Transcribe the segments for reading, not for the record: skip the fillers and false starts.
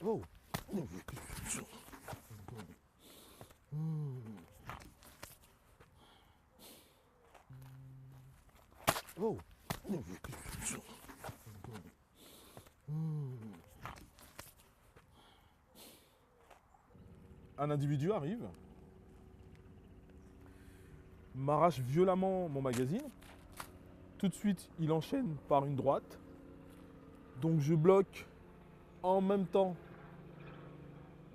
Oh. Oh. Un individu arrive, m'arrache violemment mon magazine. Tout de suite, il enchaîne par une droite. Donc je bloque en même temps,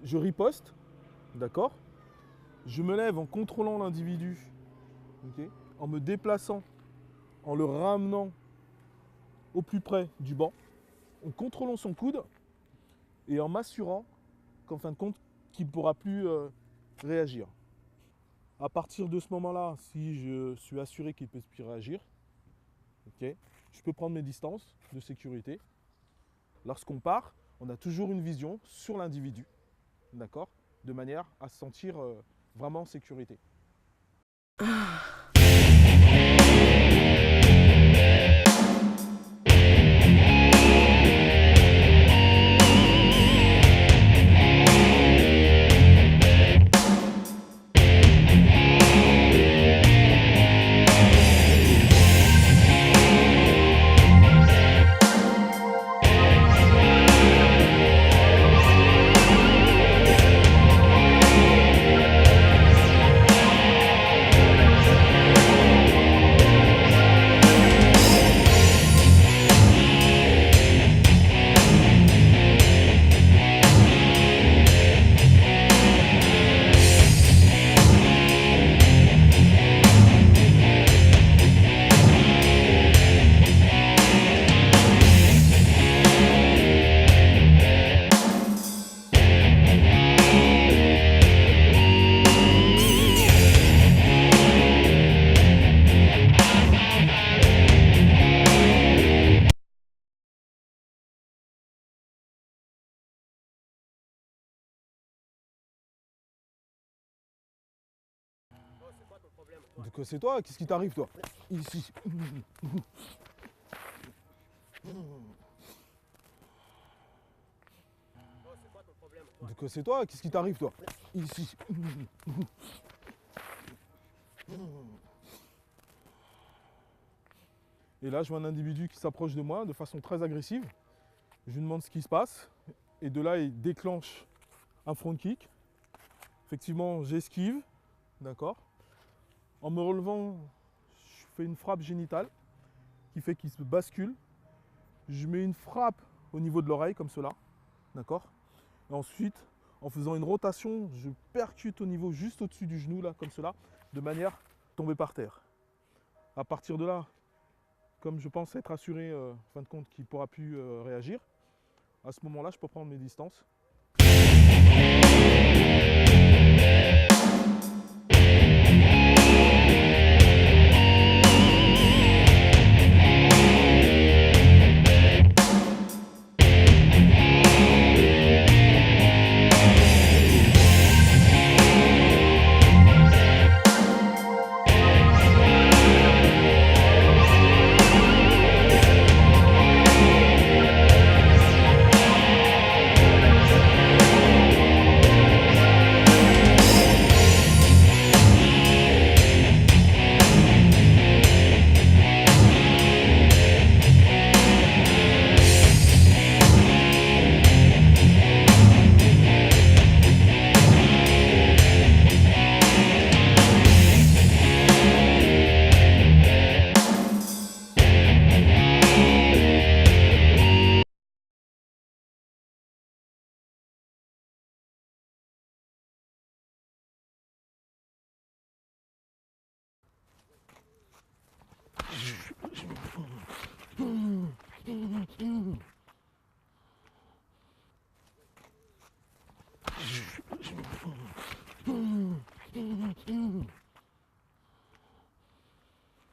je riposte, d'accord? Je me lève en contrôlant l'individu, ok, en me déplaçant, en le ramenant au plus près du banc, en contrôlant son coude et en m'assurant qu'en fin de compte, qu'il ne pourra plus réagir. À partir de ce moment-là, si je suis assuré qu'il ne peut plus réagir, ok, je peux prendre mes distances de sécurité. Lorsqu'on part, on a toujours une vision sur l'individu, d'accord, de manière à se sentir vraiment en sécurité. Donc c'est toi, qu'est-ce qui t'arrive toi? Ici. Donc c'est toi, qu'est-ce qui t'arrive toi? Ici. Et là, je vois un individu qui s'approche de moi de façon très agressive. Je lui demande ce qui se passe. Et de là, il déclenche un front kick. Effectivement, j'esquive. D'accord. En me relevant, je fais une frappe génitale qui fait qu'il se bascule. Je mets une frappe au niveau de l'oreille, comme cela. D'accord. Et ensuite, en faisant une rotation, je percute au niveau juste au-dessus du genou, là, comme cela, de manière à tomber par terre. À partir de là, comme je pense être assuré, en fin de compte, qu'il ne pourra plus réagir, à ce moment-là, je peux prendre mes distances.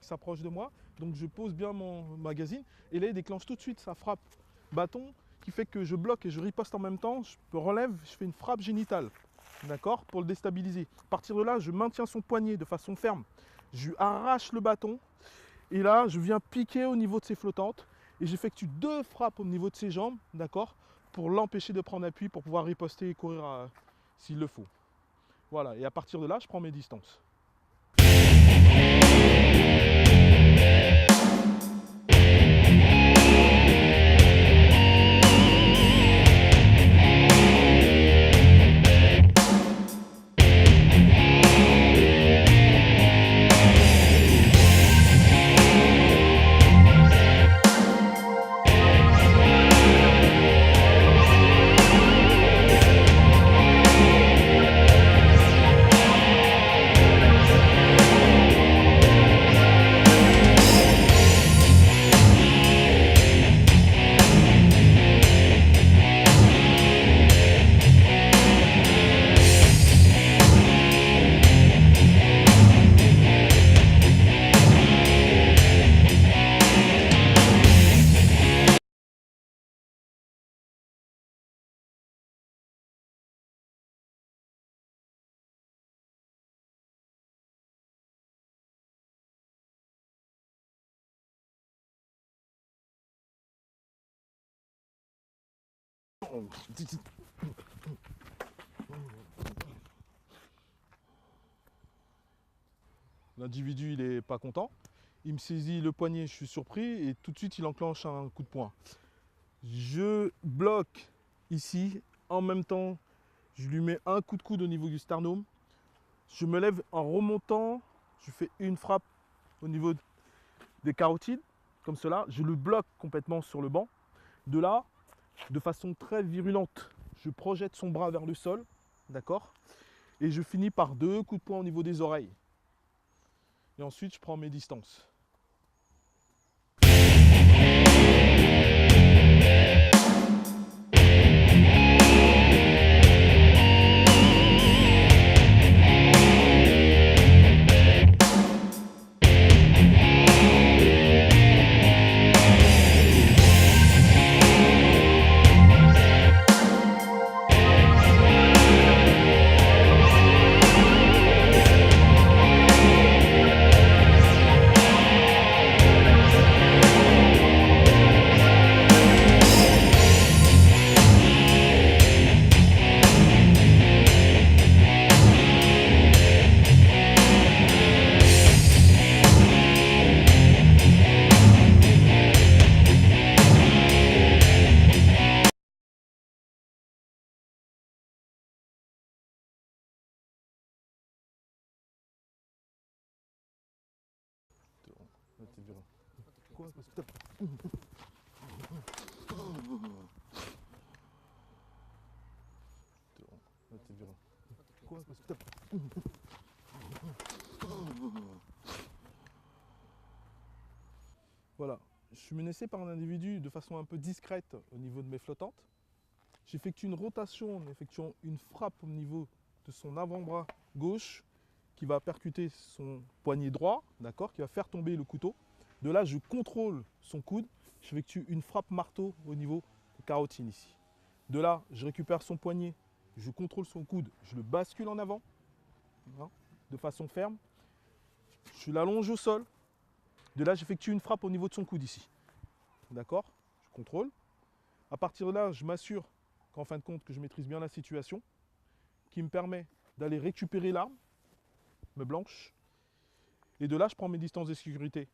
S'approche de moi, donc je pose bien mon magazine et là il déclenche tout de suite sa frappe bâton qui fait que je bloque et je riposte en même temps, je me relève, je fais une frappe génitale, d'accord, pour le déstabiliser. À partir de là, je maintiens son poignet de façon ferme, je lui arrache le bâton et là je viens piquer au niveau de ses flottantes et j'effectue deux frappes au niveau de ses jambes, d'accord, pour l'empêcher de prendre appui pour pouvoir riposter et courir s'il le faut. Voilà, et à partir de là, je prends mes distances. L'individu, il est pas content. Il me saisit le poignet, je suis surpris et tout de suite, il enclenche un coup de poing. Je bloque ici. En même temps, je lui mets un coup de coude au niveau du sternum. Je me lève en remontant. Je fais une frappe au niveau des carotides, comme cela. Je le bloque complètement sur le banc. De là, de façon très virulente, je projette son bras vers le sol. D'accord? Et je finis par 2 coups de poing au niveau des oreilles. Et ensuite, je prends mes distances. Quoi? Voilà, je suis menacé par un individu de façon un peu discrète au niveau de mes flottantes. J'effectue une rotation en effectuant une frappe au niveau de son avant-bras gauche qui va percuter son poignet droit, d'accord, qui va faire tomber le couteau. De là, je contrôle son coude, j'effectue une frappe marteau au niveau de carotine ici. De là, je récupère son poignet, je contrôle son coude, je le bascule en avant, hein, de façon ferme. Je l'allonge au sol. De là, j'effectue une frappe au niveau de son coude ici. D'accord? Je contrôle. À partir de là, je m'assure qu'en fin de compte, que je maîtrise bien la situation, qui me permet d'aller récupérer l'arme, me blanche. Et de là, je prends mes distances de sécurité.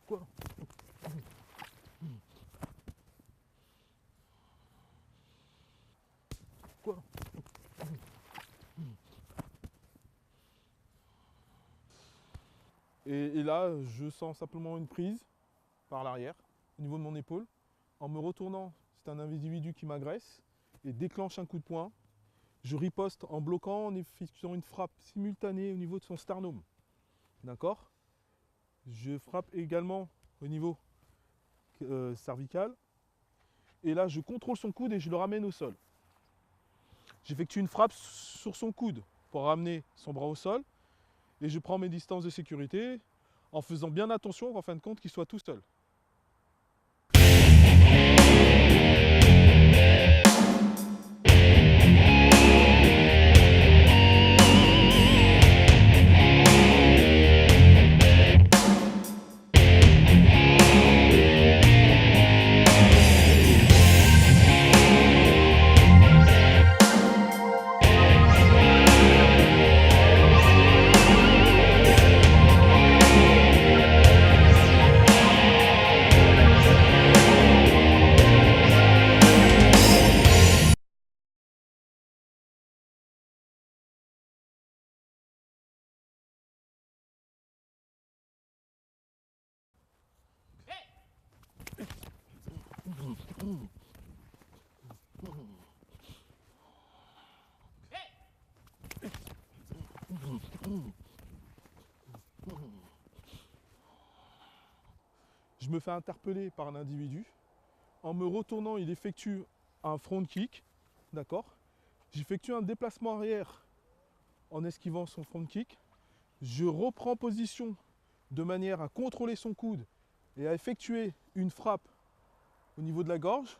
Quoi? Quoi? Et là, je sens simplement une prise par l'arrière, au niveau de mon épaule. En me retournant, c'est un individu qui m'agresse et déclenche un coup de poing. Je riposte en bloquant, en effectuant une frappe simultanée au niveau de son sternum. D'accord? Je frappe également au niveau cervical. Et là, je contrôle son coude et je le ramène au sol. J'effectue une frappe sur son coude pour ramener son bras au sol. Et je prends mes distances de sécurité en faisant bien attention en fin de compte qu'il soit tout seul. Je me fais interpeller par un individu. En me retournant, il effectue un front kick. D'accord? J'effectue un déplacement arrière en esquivant son front kick. Je reprends position de manière à contrôler son coude et à effectuer une frappe au niveau de la gorge.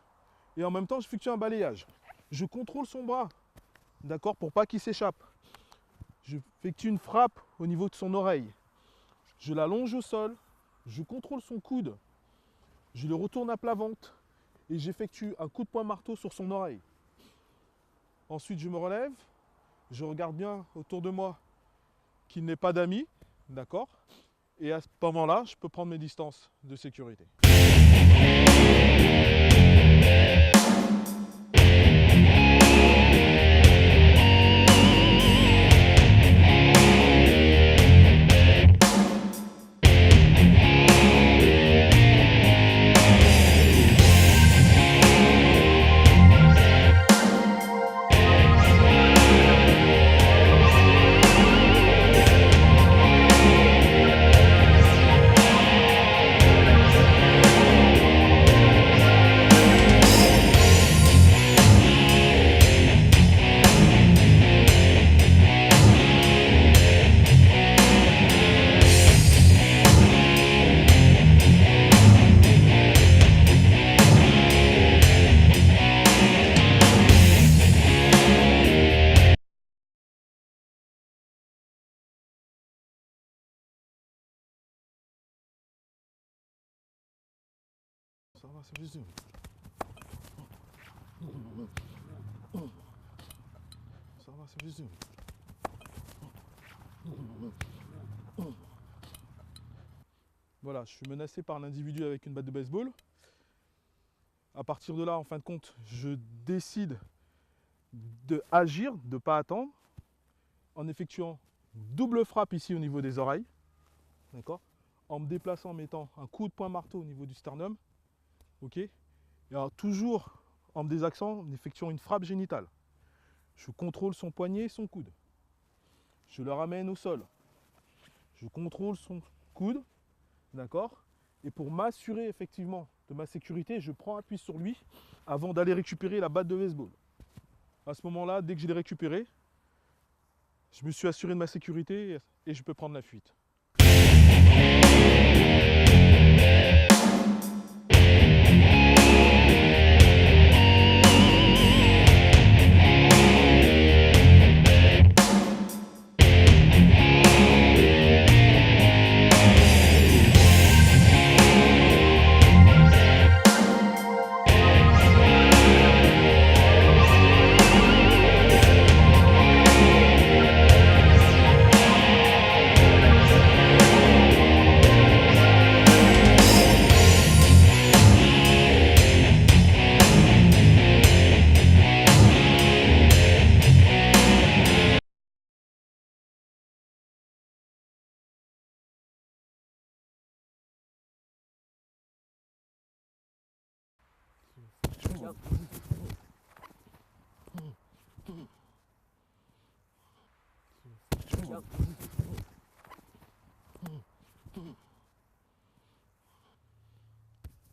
Et en même temps, j'effectue un balayage. Je contrôle son bras, d'accord, pour pas qu'il s'échappe. Je effectue une frappe au niveau de son oreille. Je l'allonge au sol. Je contrôle son coude. Je le retourne à plat ventre et j'effectue un coup de poing marteau sur son oreille. Ensuite, je me relève. Je regarde bien autour de moi qu'il n'ait pas d'amis, d'accord? Et à ce moment-là, je peux prendre mes distances de sécurité. Ça va, c'est juste. Ça va, c'est juste. Voilà, je suis menacé par un individu avec une batte de baseball. À partir de là, en fin de compte, je décide d'agir, de ne pas attendre, en effectuant double frappe ici au niveau des oreilles, d'accord, en me déplaçant, en mettant un coup de poing marteau au niveau du sternum, ok, et alors toujours en me désaxant, en effectuant une frappe génitale. Je contrôle son poignet et son coude. Je le ramène au sol. Je contrôle son coude, d'accord, et pour m'assurer effectivement de ma sécurité, je prends appui sur lui avant d'aller récupérer la batte de baseball. À ce moment-là, dès que je l'ai récupérée, je me suis assuré de ma sécurité et je peux prendre la fuite.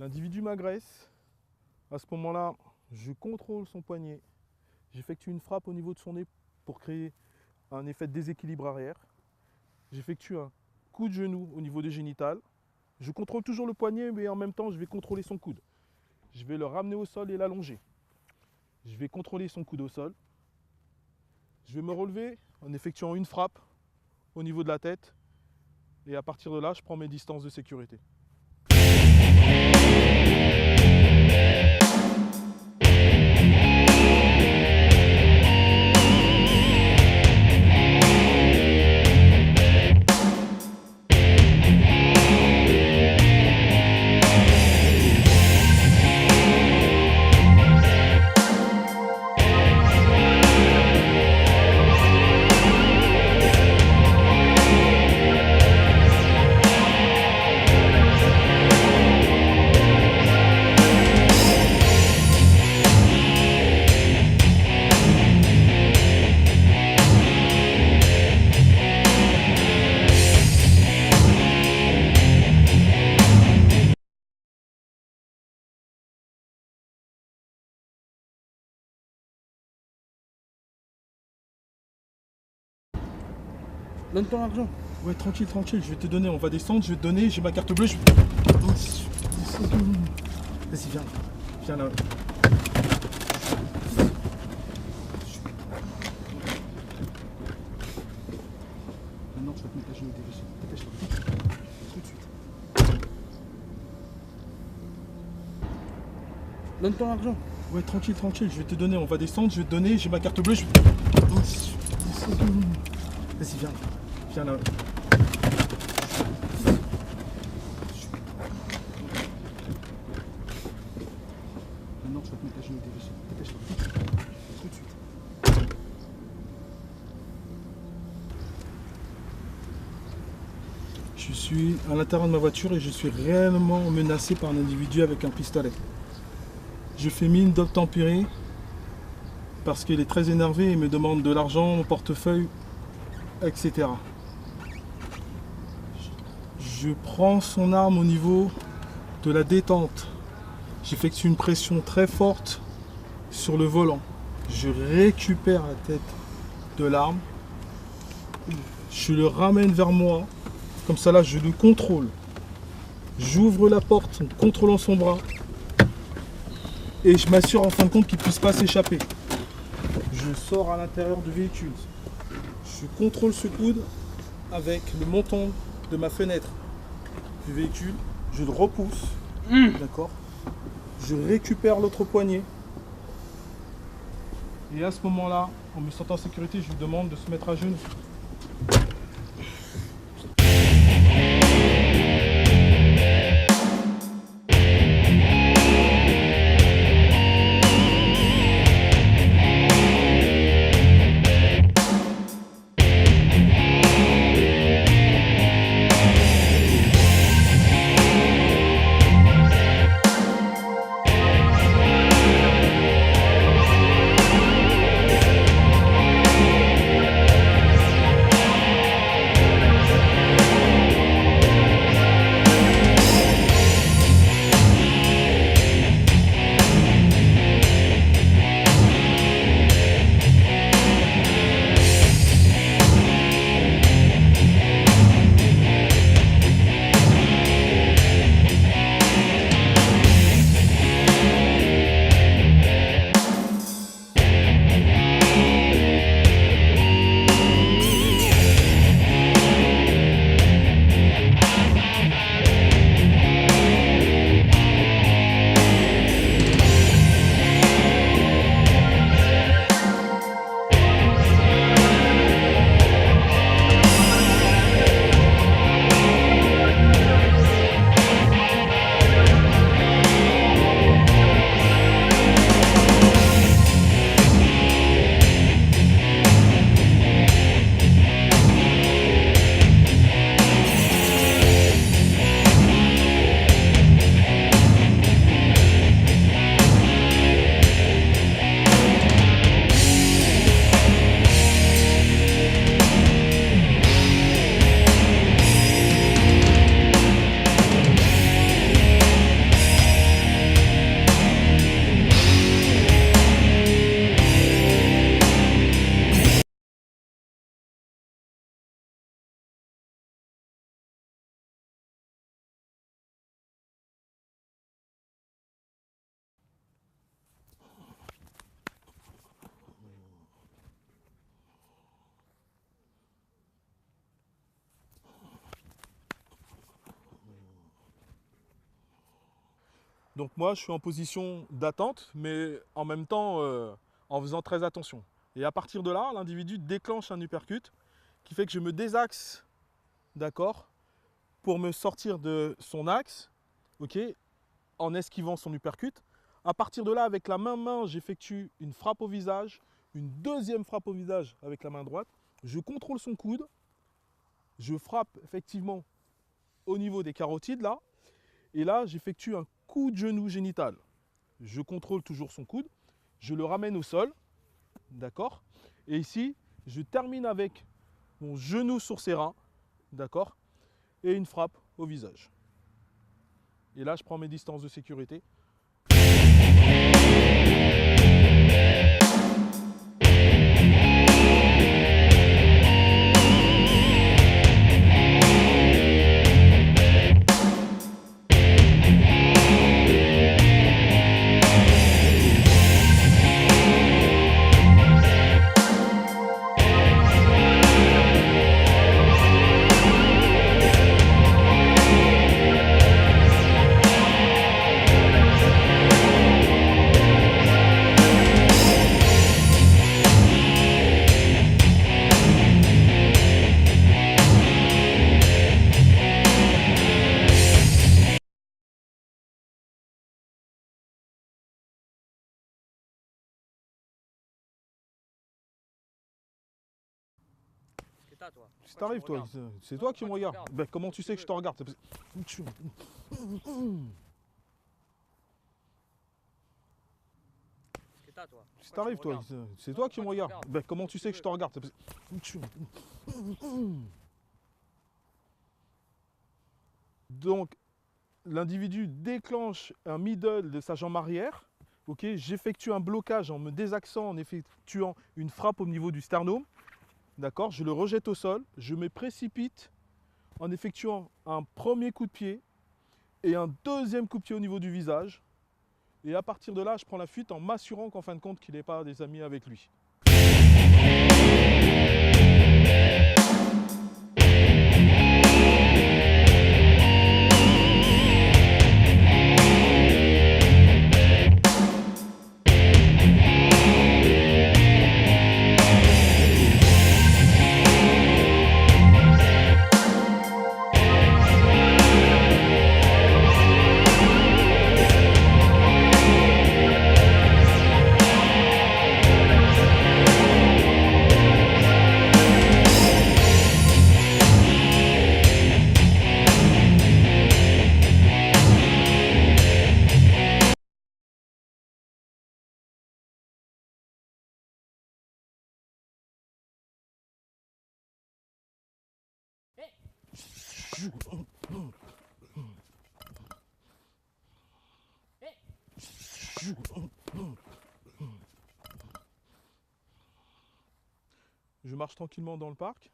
L'individu m'agresse. À ce moment-là, je contrôle son poignet. J'effectue une frappe au niveau de son nez pour créer un effet de déséquilibre arrière. J'effectue un coup de genou au niveau des génitales. Je contrôle toujours le poignet, mais en même temps, je vais contrôler son coude. Je vais le ramener au sol et l'allonger. Je vais contrôler son coude au sol. Je vais me relever en effectuant une frappe au niveau de la tête. Et à partir de là, je prends mes distances de sécurité. Donne ton argent. Ouais, tranquille, tranquille, je vais te donner, on va descendre, je vais te donner, j'ai ma carte bleue, je... Vas-y, viens, viens là. Maintenant, tu vas te mettre à genoux, dépêche-toi. Tout de suite. Donne ton argent. Ouais, tranquille, tranquille, je vais te donner, on va descendre, je vais te donner, j'ai ma carte bleue, je... Vas-y, viens, viens là. Maintenant, tu vas te mettre à genoux, dépêche-toi. Tout de suite. Je suis à l'intérieur de ma voiture et je suis réellement menacé par un individu avec un pistolet. Je fais mine d'obtempérer parce qu'il est très énervé et me demande de l'argent, mon portefeuille, etc. Je prends son arme au niveau de la détente. J'effectue une pression très forte sur le volant. Je récupère la tête de l'arme. Je le ramène vers moi. Comme ça là, je le contrôle. J'ouvre la porte en contrôlant son bras. Et je m'assure en fin de compte qu'il ne puisse pas s'échapper. Je sors à l'intérieur du véhicule. Je contrôle ce coude avec le menton de ma fenêtre du véhicule. Je le repousse. D'accord. Je récupère l'autre poignet. Et à ce moment-là, en me sentant en sécurité, je lui demande de se mettre à genoux. Donc moi, je suis en position d'attente, mais en même temps, en faisant très attention. Et à partir de là, l'individu déclenche un uppercut qui fait que je me désaxe, d'accord, pour me sortir de son axe, ok, en esquivant son uppercut. À partir de là, avec la main, j'effectue une frappe au visage, une deuxième frappe au visage avec la main droite. Je contrôle son coude. Je frappe effectivement au niveau des carotides là. Et là, j'effectue un coup de genou génital. Je contrôle toujours son coude. Je le ramène au sol. D'accord. Et ici, je termine avec mon genou sur ses reins. D'accord. Et une frappe au visage. Et là, je prends mes distances de sécurité. Toi. Si t'arrives, toi, c'est toi qui me regardes. Ben, comment tu sais que je te regarde? Toi. Si t'arrives, toi, c'est toi qui me regardes. Ben, comment tu sais que je te regarde? Donc, l'individu déclenche un middle de sa jambe arrière. Ok, j'effectue un blocage en me désaxant, en effectuant une frappe au niveau du sternum. D'accord, je le rejette au sol. Je me précipite en effectuant un premier coup de pied et un deuxième coup de pied au niveau du visage. Et à partir de là, je prends la fuite en m'assurant qu'en fin de compte, qu'il n'ait pas des amis avec lui. Je marche tranquillement dans le parc.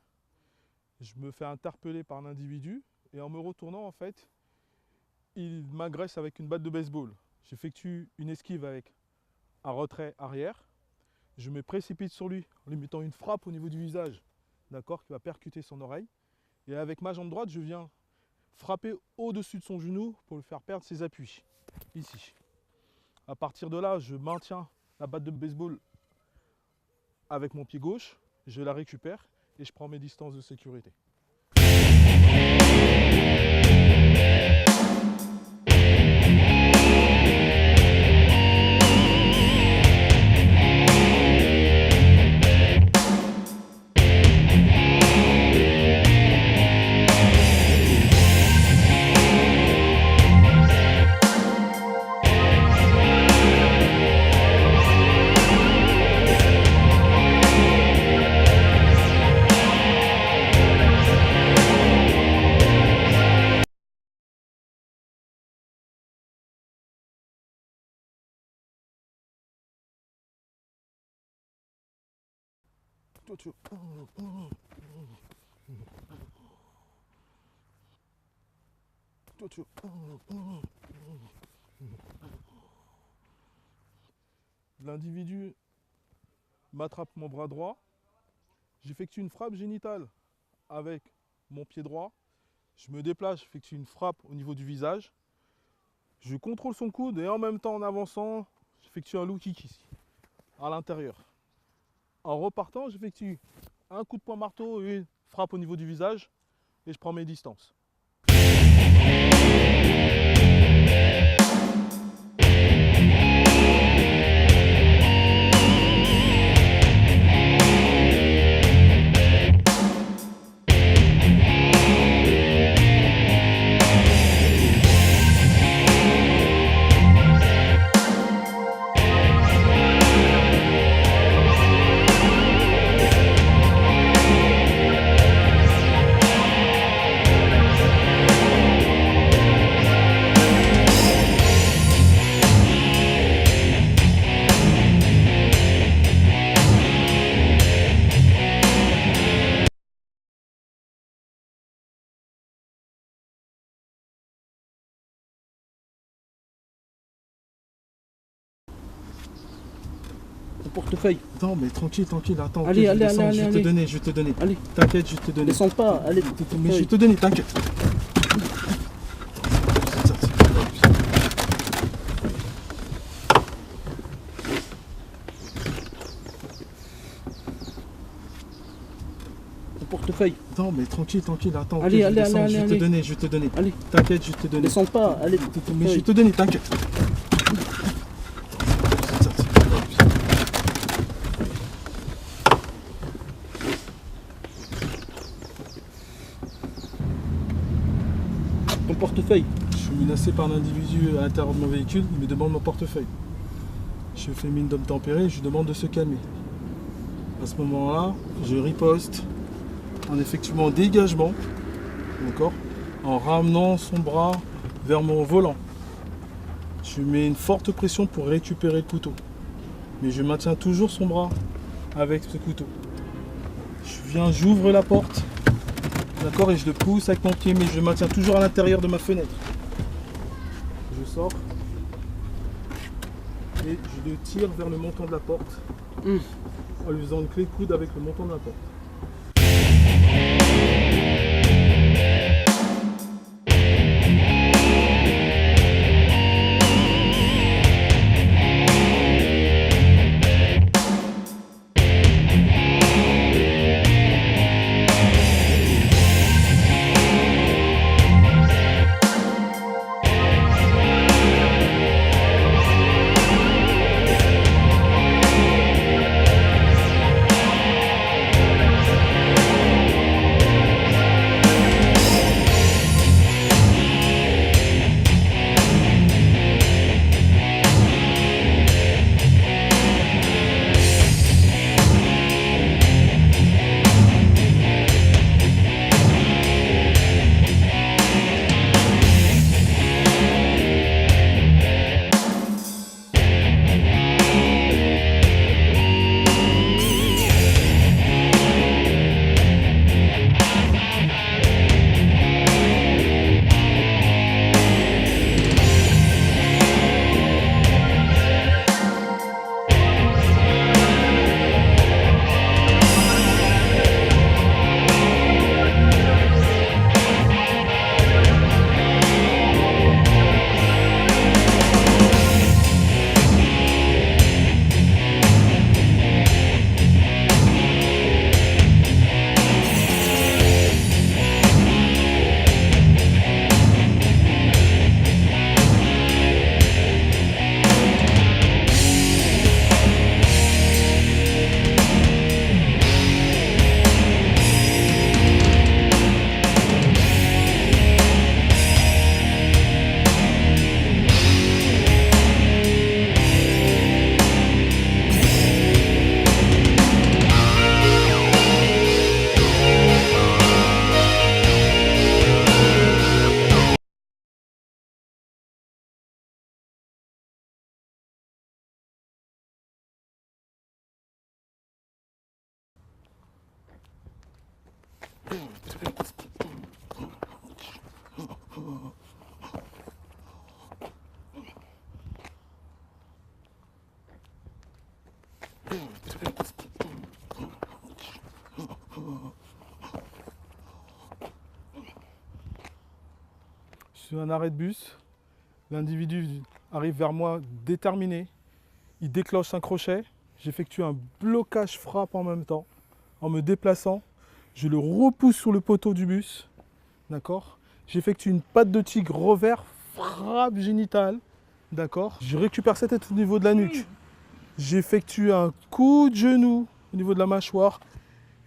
Je me fais interpeller par un individu. Et en me retournant, en fait, il m'agresse avec une batte de baseball. J'effectue une esquive avec un retrait arrière. Je me précipite sur lui en lui mettant une frappe au niveau du visage, d'accord, qui va percuter son oreille. Et avec ma jambe droite, je viens frapper au-dessus de son genou pour lui faire perdre ses appuis, ici. À partir de là, je maintiens la batte de baseball avec mon pied gauche, je la récupère et je prends mes distances de sécurité. L'individu m'attrape mon bras droit, j'effectue une frappe génitale avec mon pied droit, je me déplace, j'effectue une frappe au niveau du visage, Je contrôle son coude et en même temps en avançant, j'effectue un low kick ici, à l'intérieur. En repartant, j'effectue un coup de poing marteau et une frappe au niveau du visage et je prends mes distances. Ton portefeuille. Non mais tranquille, attends. Allez, je allez, descends, allez, je vais allez. te donner, je vais te donner. Allez, T'inquiète, je vais te donner. descends pas, allez. Mais je vais te donner, t'inquiète. Ton portefeuille. Non mais tranquille, attends. Allez, je allez, descends, allez, je vais allez. te donner, je vais te donner. Allez, T'inquiète, je vais te donner. descends pas, allez. Mais je vais te donner, t'inquiète. Ton portefeuille. Je suis menacé par un individu à l'intérieur de mon véhicule, il me demande mon portefeuille. Je fais mine d'homme tempéré, je lui demande de se calmer. À ce moment-là, je riposte en effectuant un dégagement, d'accord, en ramenant son bras vers mon volant. Je lui mets une forte pression pour récupérer le couteau. Mais je maintiens toujours son bras avec ce couteau. J'ouvre la porte, d'accord, et je le pousse avec mon pied, mais je le maintiens toujours à l'intérieur de ma fenêtre. Je sors et je le tire vers le montant de la porte en lui faisant une clé de coude avec le montant de la porte. Je suis à un arrêt de bus. L'individu arrive vers moi déterminé. Il déclenche un crochet. J'effectue un blocage frappe en même temps. En me déplaçant, je le repousse sur le poteau du bus. D'accord. J'effectue une patte de tigre revers, frappe génitale. D'accord. Je récupère sa tête au niveau de la nuque. J'effectue un coup de genou au niveau de la mâchoire.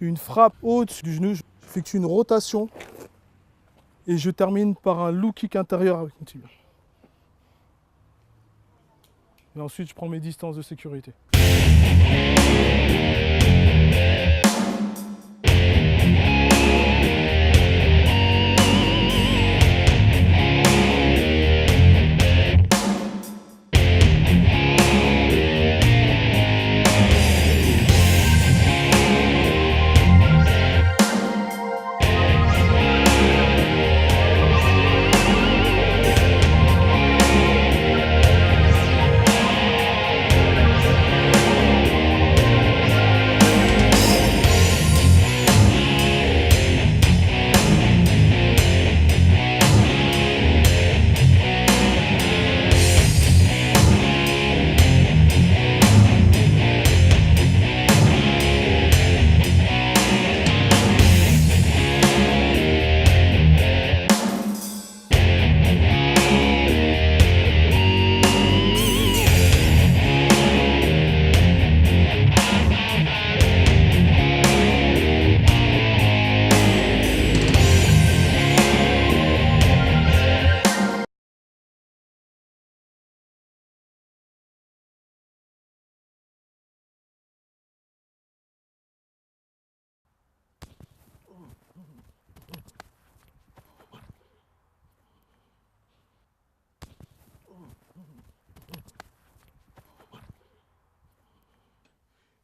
Une frappe haute du genou. J'effectue une rotation. Et je termine par un low kick intérieur avec une tibia. Et ensuite, je prends mes distances de sécurité.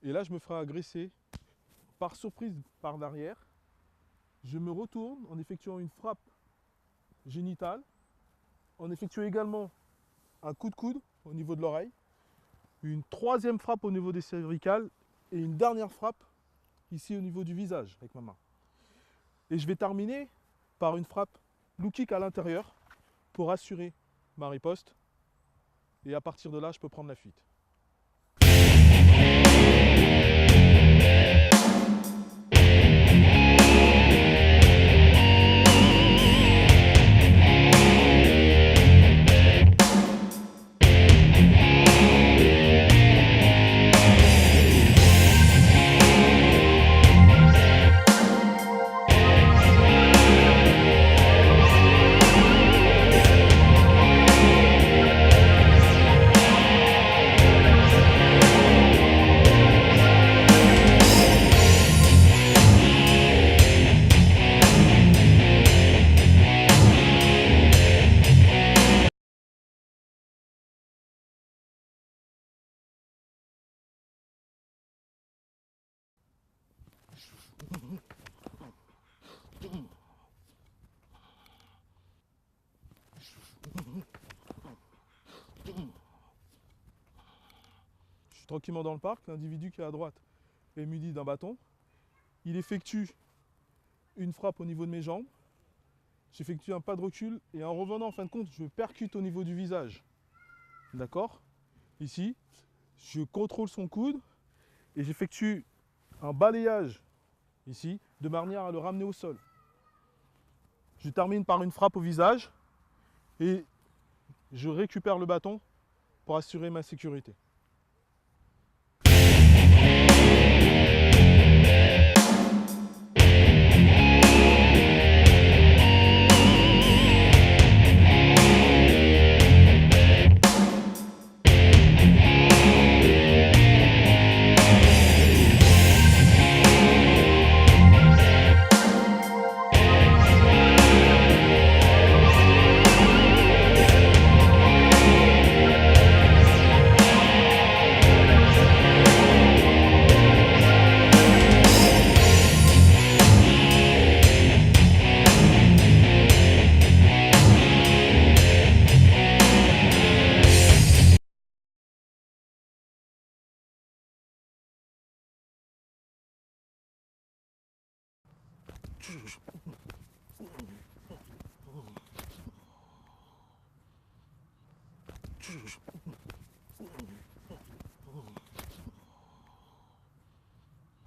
Et là, je me ferai agresser par surprise par derrière. Je me retourne en effectuant une frappe génitale, en effectuant également un coup de coude au niveau de l'oreille, une troisième frappe au niveau des cervicales et une dernière frappe ici au niveau du visage avec ma main. Et je vais terminer par une frappe low kick à l'intérieur pour assurer ma riposte. Et à partir de là, je peux prendre la fuite. Je suis tranquillement dans le parc, l'individu qui est à droite est muni d'un bâton. Il effectue une frappe au niveau de mes jambes. J'effectue un pas de recul et en revenant en fin de compte, je percute au niveau du visage. D'accord? Ici, je contrôle son coude et j'effectue un balayage ici de manière à le ramener au sol. Je termine par une frappe au visage et je récupère le bâton pour assurer ma sécurité.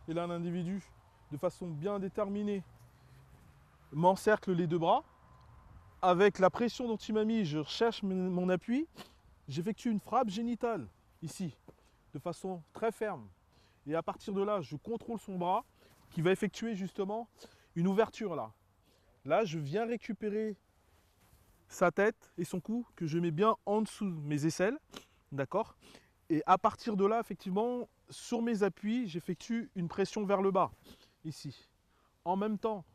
Et là, un individu, de façon bien déterminée, m'encercle les deux bras. Avec la pression dont il m'a mis, je recherche mon appui. J'effectue une frappe génitale, ici, de façon très ferme. Et à partir de là, je contrôle son bras, qui va effectuer justement une ouverture là. Là, je viens récupérer sa tête et son cou, que je mets bien en dessous de mes aisselles. D'accord ? Et à partir de là, effectivement, sur mes appuis, j'effectue une pression vers le bas, ici. En même temps,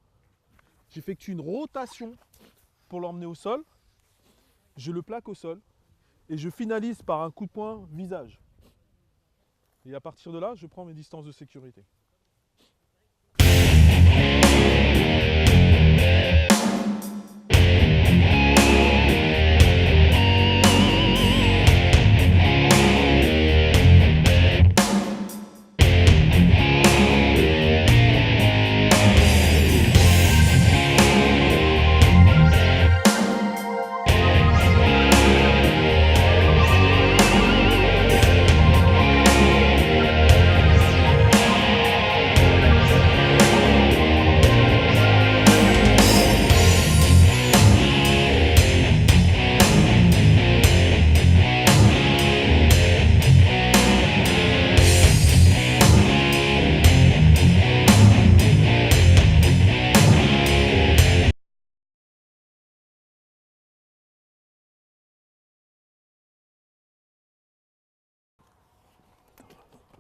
j'effectue une rotation pour l'emmener au sol. Je le plaque au sol et je finalise par un coup de poing visage. Et à partir de là, je prends mes distances de sécurité.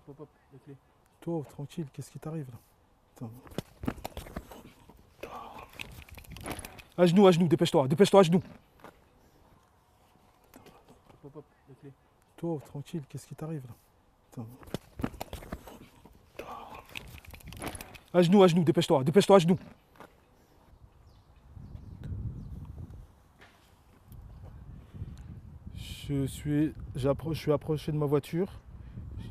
Hop, hop, les clés. Toi, tranquille, qu'est-ce qui t'arrive là? Attends. À genoux, dépêche-toi, à genoux. Hop, hop, les clés. Toi, tranquille, qu'est-ce qui t'arrive là? Attends. À genoux, dépêche-toi, à genoux. Je suis approché de ma voiture.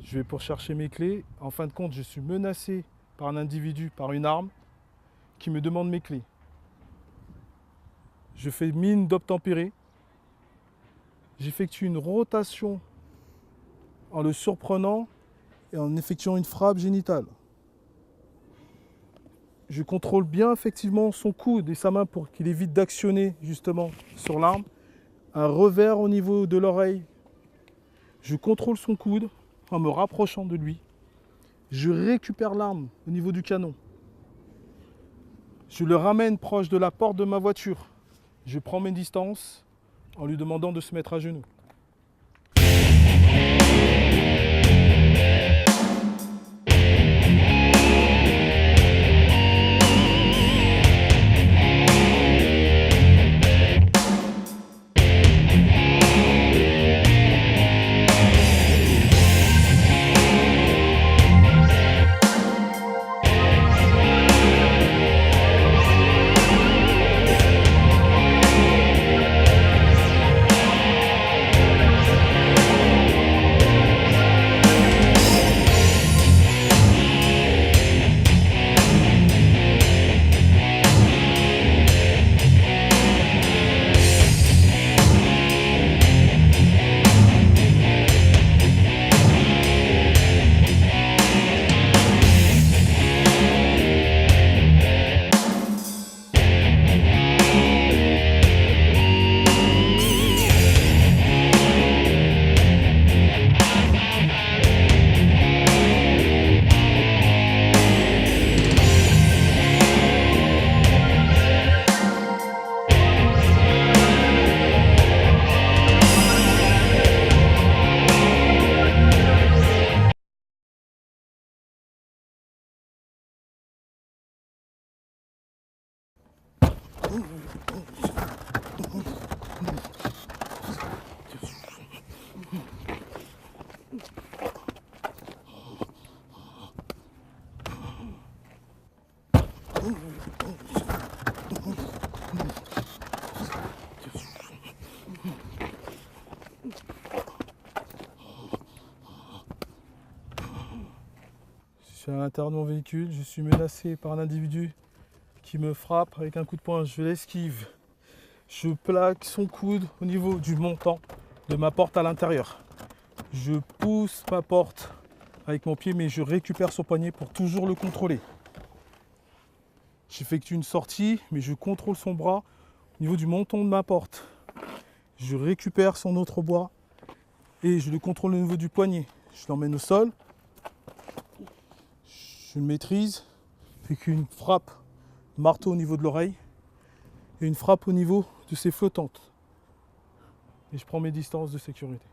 Je vais pour chercher mes clés. En fin de compte, je suis menacé par un individu, par une arme, qui me demande mes clés. Je fais mine d'obtempérer. J'effectue une rotation en le surprenant et en effectuant une frappe génitale. Je contrôle bien effectivement son coude et sa main pour qu'il évite d'actionner justement sur l'arme. Un revers au niveau de l'oreille. Je contrôle son coude en me rapprochant de lui. Je récupère l'arme au niveau du canon. Je le ramène proche de la porte de ma voiture. Je prends mes distances en lui demandant de se mettre à genoux. Je suis à l'intérieur de mon véhicule, je suis menacé par un individu qui me frappe avec un coup de poing, je l'esquive. Je plaque son coude au niveau du montant de ma porte à l'intérieur. Je pousse ma porte avec mon pied, mais je récupère son poignet pour toujours le contrôler. J'effectue une sortie, mais je contrôle son bras au niveau du menton de ma porte. Je récupère son autre bras et je le contrôle au niveau du poignet. Je l'emmène au sol. Je le maîtrise. J'effectue une frappe marteau au niveau de l'oreille et une frappe au niveau de ses flottantes. Et je prends mes distances de sécurité.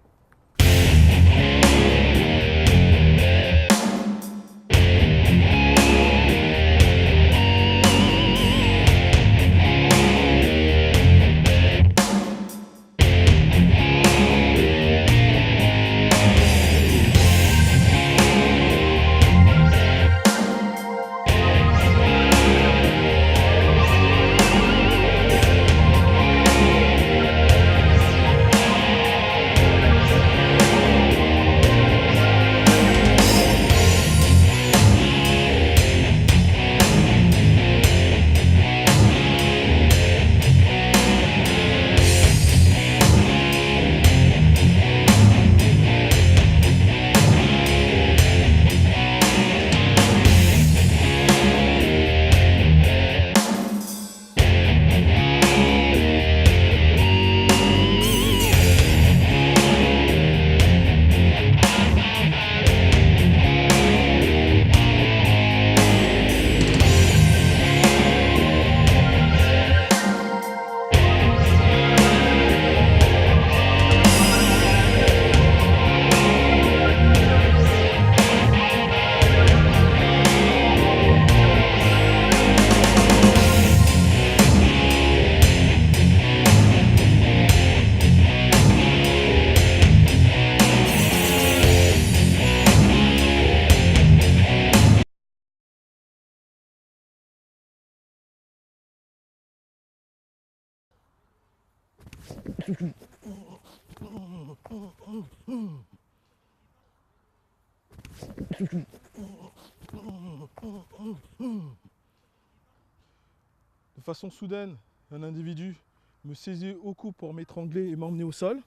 De façon soudaine, un individu me saisit au cou pour m'étrangler et m'emmener au sol.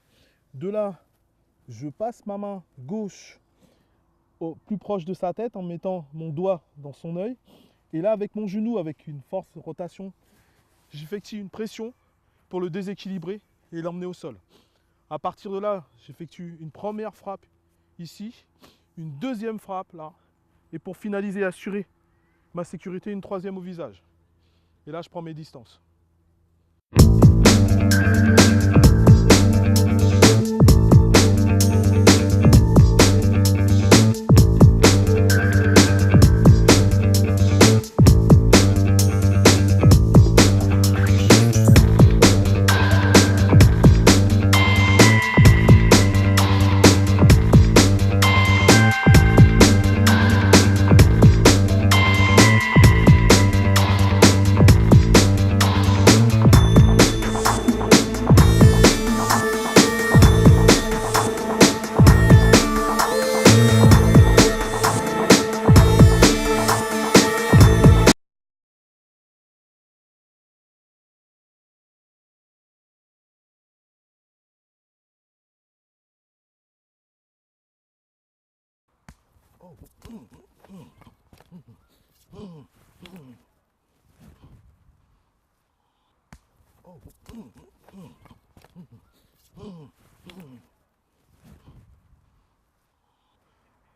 De là, je passe ma main gauche au plus proche de sa tête en mettant mon doigt dans son œil. Et là, avec mon genou, avec une force de rotation, j'effectue une pression pour le déséquilibrer et l'emmener au sol. À partir de là, j'effectue une première frappe ici, une deuxième frappe là, et pour finaliser, assurer ma sécurité, une troisième au visage. Et là, je prends mes distances.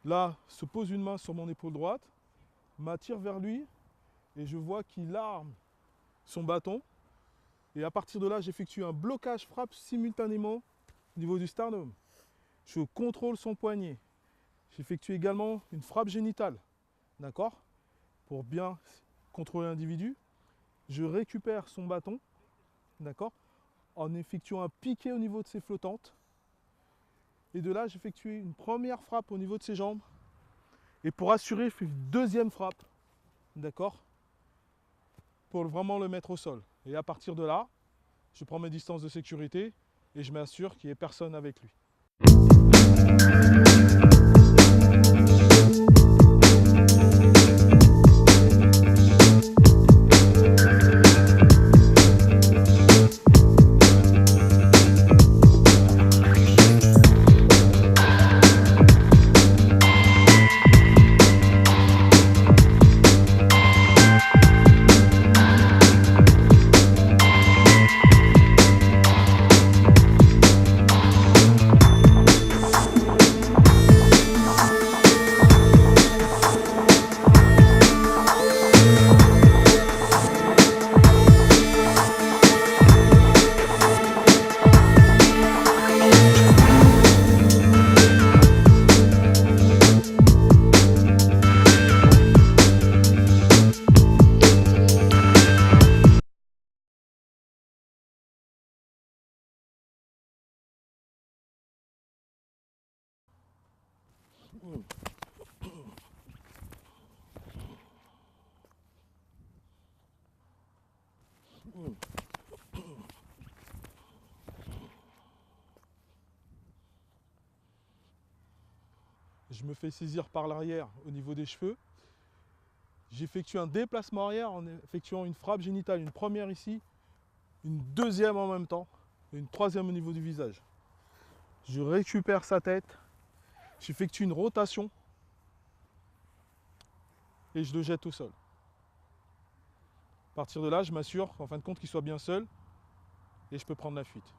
Là, se pose une main sur mon épaule droite, m'attire vers lui et je vois qu'il arme son bâton. Et à partir de là, j'effectue un blocage frappe simultanément au niveau du sternum. Je contrôle son poignet. J'effectue également une frappe génitale, d'accord, pour bien contrôler l'individu. Je récupère son bâton, d'accord, en effectuant un piqué au niveau de ses flottantes. Et de là, j'effectue une première frappe au niveau de ses jambes. Et pour assurer, je fais une deuxième frappe, d'accord, pour vraiment le mettre au sol. Et à partir de là, je prends mes distances de sécurité et je m'assure qu'il n'y ait personne avec lui. Je me fais saisir par l'arrière au niveau des cheveux. J'effectue un déplacement arrière en effectuant une frappe génitale, une première ici, une deuxième en même temps, et une troisième au niveau du visage. Je récupère sa tête, j'effectue une rotation et je le jette au sol. À partir de là, je m'assure en fin de compte qu'il soit bien seul et je peux prendre la fuite.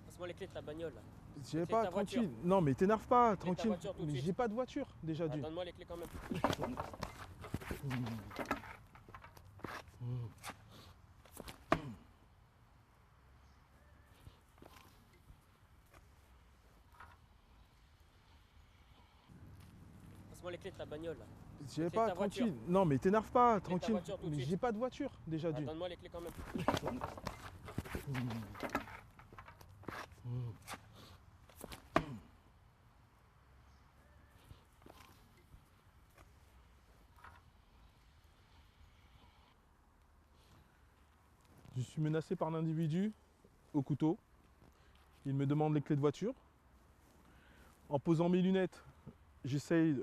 Passe-moi les clés de ta bagnole là. J'ai Clé de pas, ta tranquille. voiture. Non mais t'énerve pas, Clé de ta tranquille. voiture tout de Mais suite. j'ai pas de voiture déjà Ah, d'une. donne-moi les clés quand même. Passe-moi les clés de ta bagnole là. J'ai Clé de pas, ta voiture. tranquille. Non mais t'énerve pas, ta tranquille. voiture tout de Mais suite. j'ai pas de voiture déjà Ah, d'une. donne-moi les clés quand même. Je suis menacé par l'individu au couteau. Il me demande les clés de voiture. En posant mes lunettes, j'essaye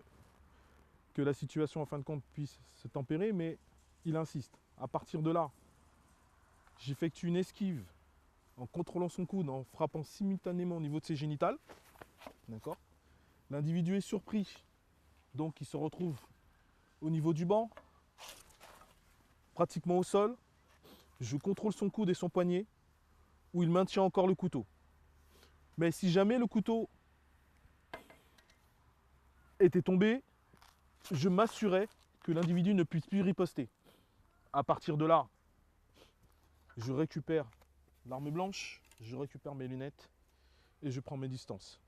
que la situation en fin de compte puisse se tempérer, mais il insiste. À partir de là, j'effectue une esquive en contrôlant son coude, en frappant simultanément au niveau de ses génitales. D'accord. L'individu est surpris, donc il se retrouve au niveau du banc, pratiquement au sol. Je contrôle son coude et son poignet, où il maintient encore le couteau. Mais si jamais le couteau était tombé, je m'assurais que l'individu ne puisse plus riposter. À partir de là, je récupère l'arme blanche, je récupère mes lunettes et je prends mes distances.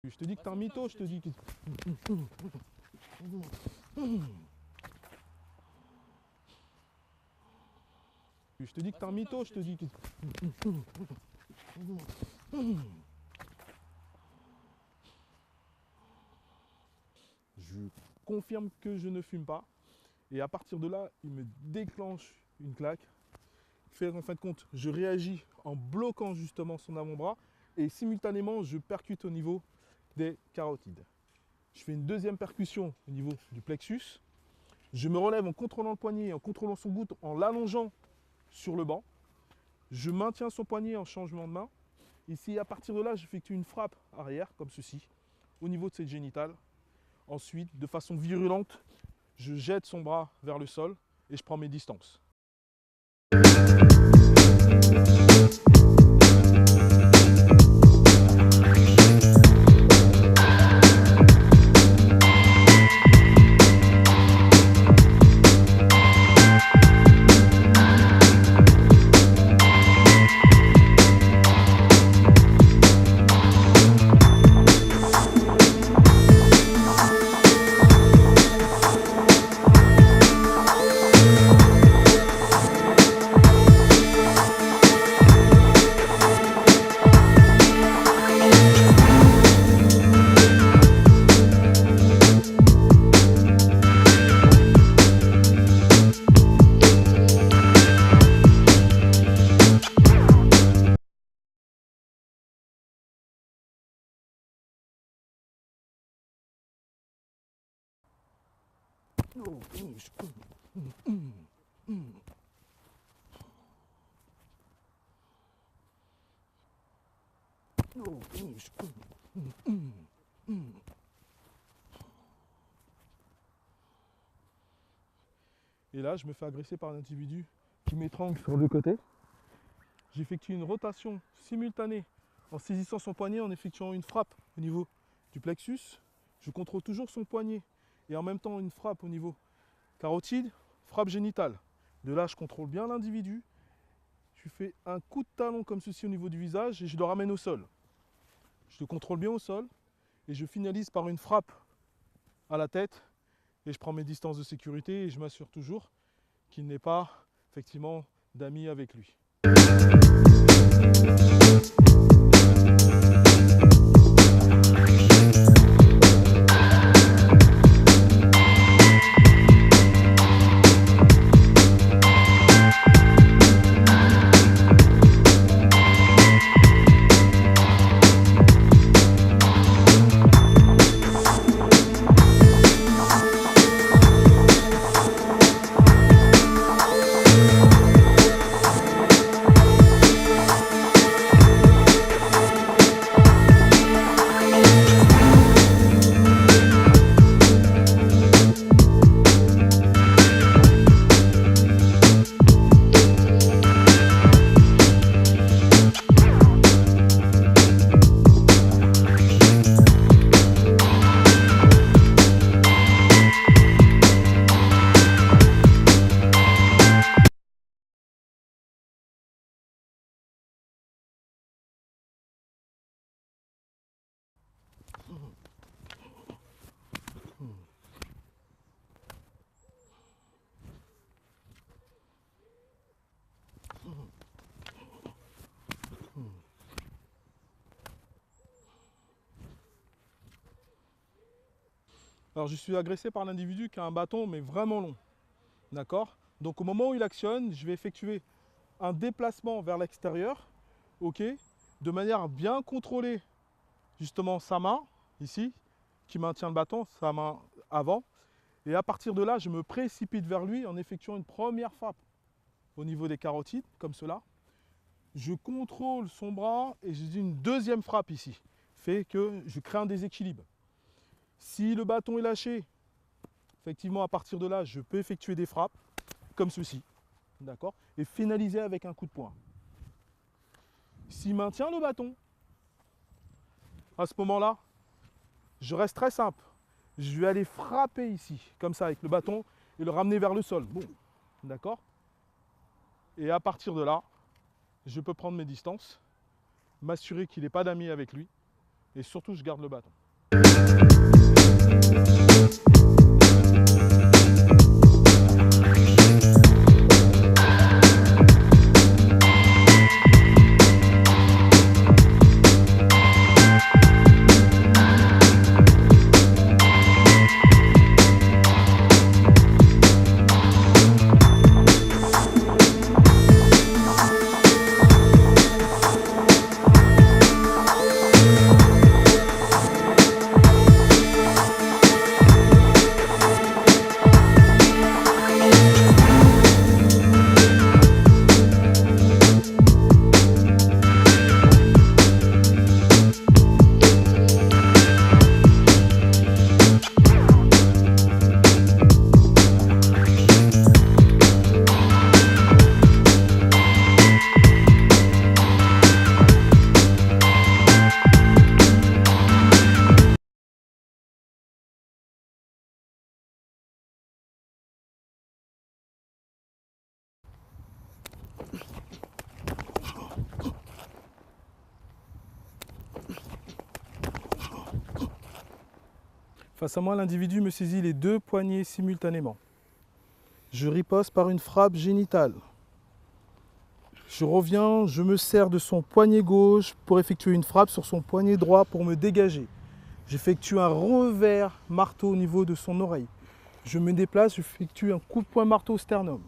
Je te dis que t'es un mytho, je te dis que... Je te dis que t'es un mytho, je te dis que... Je confirme que je ne fume pas. Et à partir de là, il me déclenche une claque. Fait en fin de compte, je réagis en bloquant justement son avant-bras et simultanément, je percute au niveau des carotides. Je fais une deuxième percussion au niveau du plexus. Je me relève en contrôlant le poignet, en contrôlant son coude, en l'allongeant sur le banc. Je maintiens son poignet en changement de main. Ici, à partir de là, j'effectue une frappe arrière, comme ceci, au niveau de ses génitales. Ensuite, de façon virulente, je jette son bras vers le sol et je prends mes distances. Et là, je me fais agresser par un individu qui m'étrangle sur le côté. J'effectue une rotation simultanée en saisissant son poignet, en effectuant une frappe au niveau du plexus. Je contrôle toujours son poignet et en même temps une frappe au niveau carotide, frappe génitale. De là, je contrôle bien l'individu. Je fais un coup de talon comme ceci au niveau du visage et je le ramène au sol. Je le contrôle bien au sol et je finalise par une frappe à la tête et je prends mes distances de sécurité et je m'assure toujours qu'il n'ait pas effectivement d'amis avec lui. Alors je suis agressé par l'individu qui a un bâton mais vraiment long. D'accord? Donc au moment où il actionne, je vais effectuer un déplacement vers l'extérieur, ok, de manière à bien contrôler justement sa main, ici, qui maintient le bâton, sa main avant. Et à partir de là, je me précipite vers lui en effectuant une première frappe au niveau des carotides, comme cela. Je contrôle son bras et je dis une deuxième frappe ici. Fait que je crée un déséquilibre. Si le bâton est lâché, effectivement à partir de là, je peux effectuer des frappes, comme ceci, d'accord, et finaliser avec un coup de poing. S'il maintient le bâton, à ce moment-là, je reste très simple. Je vais aller frapper ici, comme ça, avec le bâton, et le ramener vers le sol. Bon, d'accord. Et à partir de là, je peux prendre mes distances, m'assurer qu'il n'ait pas d'amis avec lui, et surtout, je garde le bâton. Face à moi, l'individu me saisit les 2 poignets simultanément. Je riposte par une frappe génitale. Je reviens, je me sers de son poignet gauche pour effectuer une frappe sur son poignet droit pour me dégager. J'effectue un revers marteau au niveau de son oreille. Je me déplace, j'effectue un coup de poing marteau au sternum.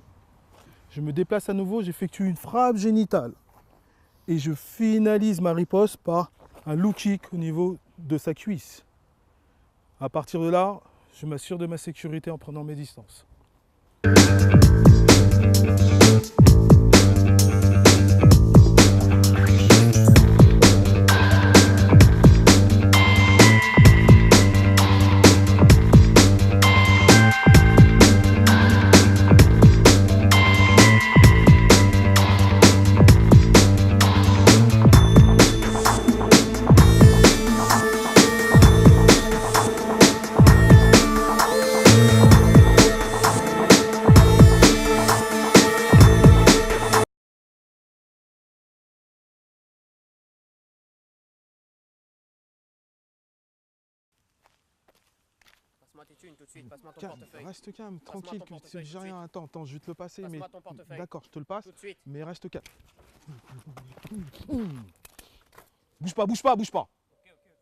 Je me déplace à nouveau, j'effectue une frappe génitale. Et je finalise ma riposte par un low kick au niveau de sa cuisse. À partir de là, je m'assure de ma sécurité en prenant mes distances. Passe-moi tes thunes tout de suite, passe-moi ton Calme, portefeuille. reste calme, Passe-moi tranquille, ton portefeuille j'ai tout de rien. suite. Attends, je vais te le passer, mais Passe-moi ton portefeuille. d'accord, je te le passe, Tout de suite. mais reste calme. Bouge pas, bouge pas, bouge pas. Ok, c'est bon.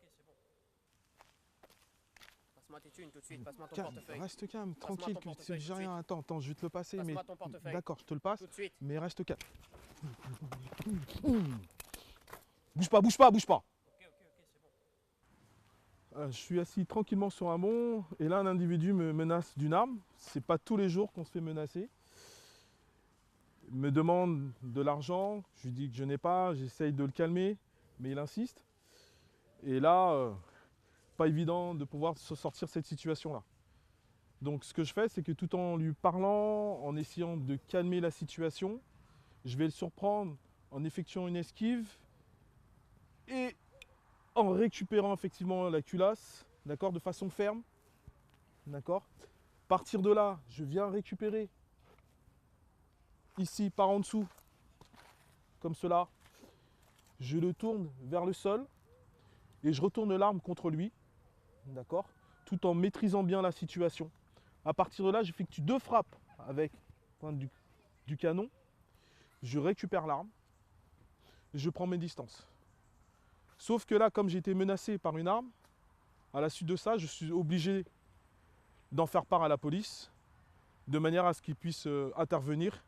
Passe-moi tes thunes tout de suite, passe-moi ton Calme, portefeuille. reste calme, Passe-moi tranquille, ton portefeuille j'ai tout de rien. Attends, je vais te le passer, mais Passe-moi ton portefeuille. d'accord, je te le passe, Tout de suite. mais reste calme. Bouge pas, bouge pas, bouge pas. Ok, c'est bon. Je suis assis tranquillement sur un banc et là un individu me menace d'une arme. C'est pas tous les jours qu'on se fait menacer. Il me demande de l'argent, je lui dis que je n'ai pas, j'essaye de le calmer, mais il insiste. Et là, pas évident de pouvoir se sortir de cette situation-là. Donc ce que je fais, c'est que tout en lui parlant, en essayant de calmer la situation, je vais le surprendre en effectuant une esquive et en récupérant effectivement la culasse, d'accord, de façon ferme, d'accord. Partir de là, je viens récupérer ici par en dessous, comme cela. Je le tourne vers le sol et je retourne l'arme contre lui, d'accord, tout en maîtrisant bien la situation. À partir de là, j'effectue 2 frappes avec du canon. Je récupère l'arme, je prends mes distances. Sauf que là, comme j'ai été menacé par une arme, à la suite de ça, je suis obligé d'en faire part à la police, de manière à ce qu'ils puissent intervenir.